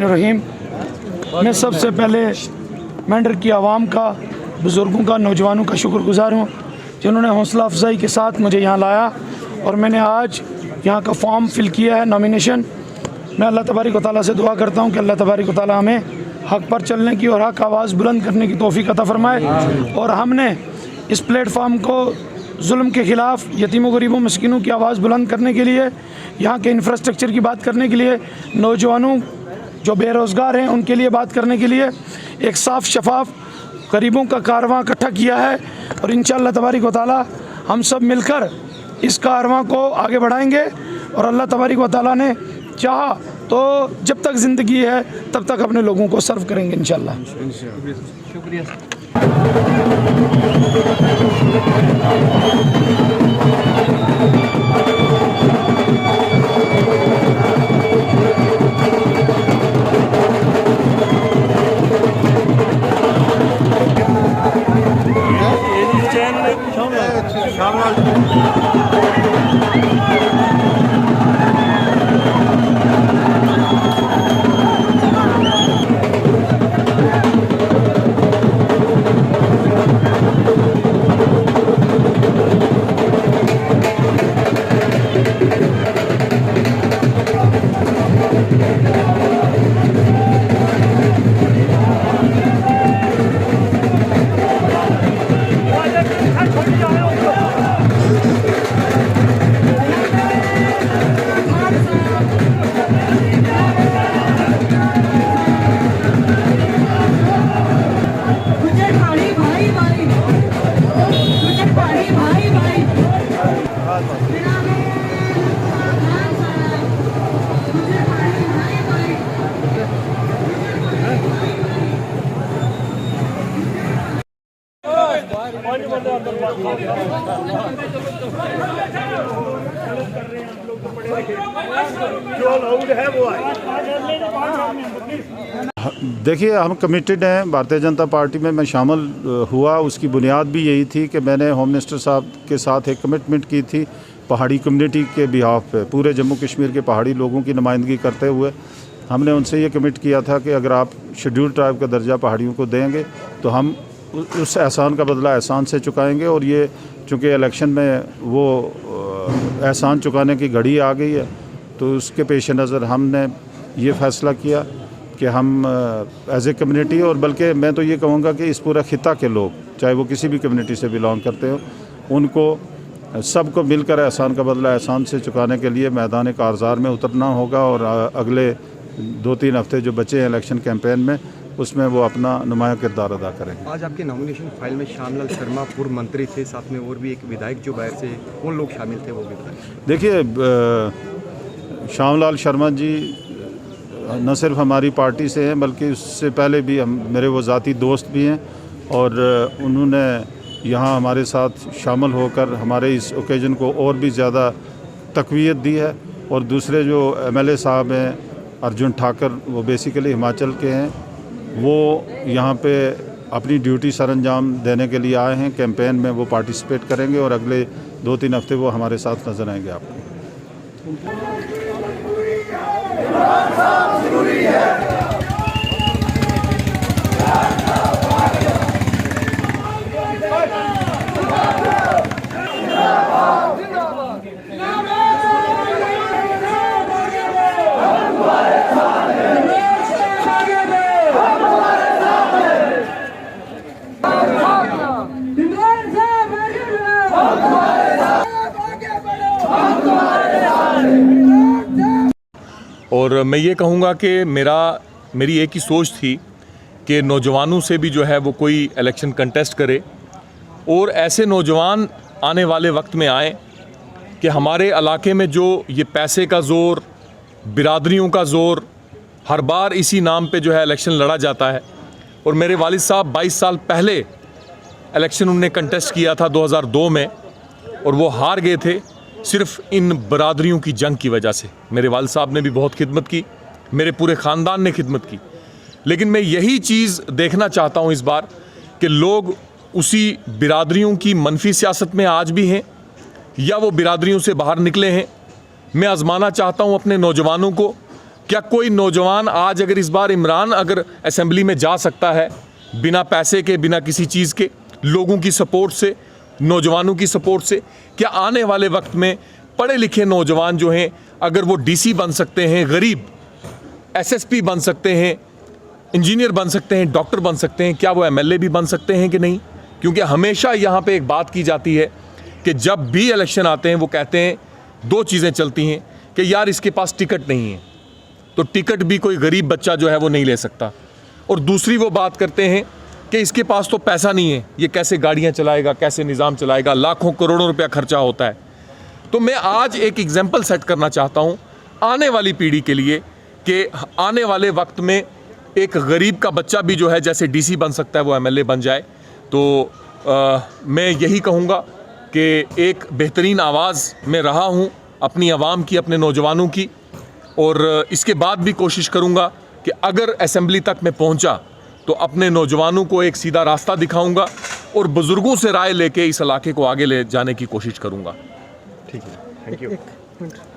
रहीम। मैं सबसे पहले मेंढर की आवाम का, बुज़ुर्गों का, नौजवानों का शुक्रगुज़ार हूँ जिन्होंने हौसला अफजाई के साथ मुझे यहाँ लाया और मैंने आज यहाँ का फॉर्म फिल किया है, नॉमिनेशन। मैं अल्लाह तबारिक व तआला से दुआ करता हूँ कि अल्लाह तबारिक व तआला हमें हक़ पर चलने की और हक़ आवाज़ बुलंद करने की तौफ़ीक़ अता फ़रमाए। और हमने इस प्लेटफार्म को जुल्म के ख़िलाफ़, यतीमों गरीबों मिस्किनों की आवाज़ बुलंद करने के लिए, यहाँ के इंफ्रास्ट्रक्चर की बात करने के लिए, नौजवानों जो बेरोज़गार हैं उनके लिए बात करने के लिए एक साफ़ शफाफ गरीबों का कारवां इकट्ठा किया है। और इंशाअल्लाह तबारिक व तआला हम सब मिलकर इस कारवां को आगे बढ़ाएंगे। और अल्लाह तबारिक व तआला ने चाहा तो जब तक ज़िंदगी है तब तक अपने लोगों को सर्व करेंगे इंशाअल्लाह। शुक्रिया। देखिए, हम कमिटेड हैं। भारतीय जनता पार्टी में मैं शामिल हुआ, उसकी बुनियाद भी यही थी कि मैंने होम मिनिस्टर साहब के साथ एक कमिटमेंट की थी पहाड़ी कम्युनिटी के बिहाफ पे, पूरे जम्मू कश्मीर के पहाड़ी लोगों की नुमाइंदगी करते हुए हमने उनसे ये कमिट किया था कि अगर आप शेड्यूल ट्राइब का दर्जा पहाड़ियों को देंगे तो हम उस एहसान का बदला एहसान से चुकाएंगे। और ये चूँकि इलेक्शन में वो एहसान चुकाने की घड़ी आ गई है, तो उसके पेश नज़र हमने ये फ़ैसला किया कि हम एज ए कम्युनिटी, और बल्कि मैं तो ये कहूँगा कि इस पूरा खिता के लोग, चाहे वो किसी भी कम्युनिटी से बिलोंग करते हो, उनको सबको मिलकर एहसान का बदला एहसान से चुकाने के लिए मैदान कारज़ार में उतरना होगा। और अगले 2-3 हफ्ते जो बचे हैं इलेक्शन कैंपेन में, उसमें वो अपना नुमाया किरदार अदा करेंगे। आज आपके नॉमिनेशन फाइल में श्यामलाल शर्मा पूर्व मंत्री थे, साथ में और भी एक विधायक जो बाहर से, कौन लोग शामिल थे वो भी बताएं। देखिए, श्यामलाल शर्मा जी न सिर्फ हमारी पार्टी से हैं बल्कि उससे पहले भी हम, मेरे वो ज़ाती दोस्त भी हैं और उन्होंने यहाँ हमारे साथ शामिल होकर हमारे इस ओकेजन को और भी ज़्यादा तक़वियत दी है। और दूसरे जो MLA साहब हैं अर्जुन ठाकर, वो बेसिकली हिमाचल के हैं, वो यहाँ पे अपनी ड्यूटी सर अंजाम देने के लिए आए हैं। कैंपेन में वो पार्टिसिपेट करेंगे और अगले 2-3 हफ्ते वो हमारे साथ नज़र आएंगे आपको। और मैं ये कहूँगा कि मेरी एक ही सोच थी कि नौजवानों से भी जो है वो कोई इलेक्शन कंटेस्ट करे और ऐसे नौजवान आने वाले वक्त में आए कि हमारे इलाके में जो ये पैसे का ज़ोर, बिरादरियों का ज़ोर, हर बार इसी नाम पे जो है इलेक्शन लड़ा जाता है। और मेरे वालिद साहब 22 साल पहले इलेक्शन उन्होंने कंटेस्ट किया था 2002 में, और वो हार गए थे सिर्फ इन बरादरियों की जंग की वजह से। मेरे वालिद साहब ने भी बहुत खिदमत की, मेरे पूरे ख़ानदान ने खिदमत की, लेकिन मैं यही चीज़ देखना चाहता हूँ इस बार कि लोग उसी बिरादरियों की मनफी सियासत में आज भी हैं या वो बिरादरियों से बाहर निकले हैं। मैं आजमाना चाहता हूँ अपने नौजवानों को, क्या कोई नौजवान आज अगर इस बार इमरान अगर असेंबली में जा सकता है बिना पैसे के, बिना किसी चीज़ के, लोगों की सपोर्ट से, नौजवानों की सपोर्ट से, क्या आने वाले वक्त में पढ़े लिखे नौजवान जो हैं अगर वो DC बन सकते हैं, गरीब SSP बन सकते हैं, इंजीनियर बन सकते हैं, डॉक्टर बन सकते हैं, क्या वो MLA भी बन सकते हैं कि नहीं? क्योंकि हमेशा यहाँ पे एक बात की जाती है कि जब भी इलेक्शन आते हैं वो कहते हैं 2 चीज़ें चलती हैं कि यार इसके पास टिकट नहीं है, तो टिकट भी कोई गरीब बच्चा जो है वो नहीं ले सकता, और दूसरी वो बात करते हैं कि इसके पास तो पैसा नहीं है, ये कैसे गाड़ियाँ चलाएगा, कैसे निज़ाम चलाएगा, लाखों करोड़ों रुपया खर्चा होता है। तो मैं आज एक एग्जाम्पल सेट करना चाहता हूँ आने वाली पीढ़ी के लिए कि आने वाले वक्त में एक गरीब का बच्चा भी जो है जैसे DC बन सकता है वो MLA बन जाए। तो मैं यही कहूँगा कि एक बेहतरीन आवाज़ में रहा हूँ अपनी आवाम की, अपने नौजवानों की, और इसके बाद भी कोशिश करूँगा कि अगर असेंबली तक मैं पहुँचा तो अपने नौजवानों को एक सीधा रास्ता दिखाऊँगा और बुज़ुर्गों से राय लेके इस इलाके को आगे ले जाने की कोशिश करूँगा। ठीक है, थैंक यू।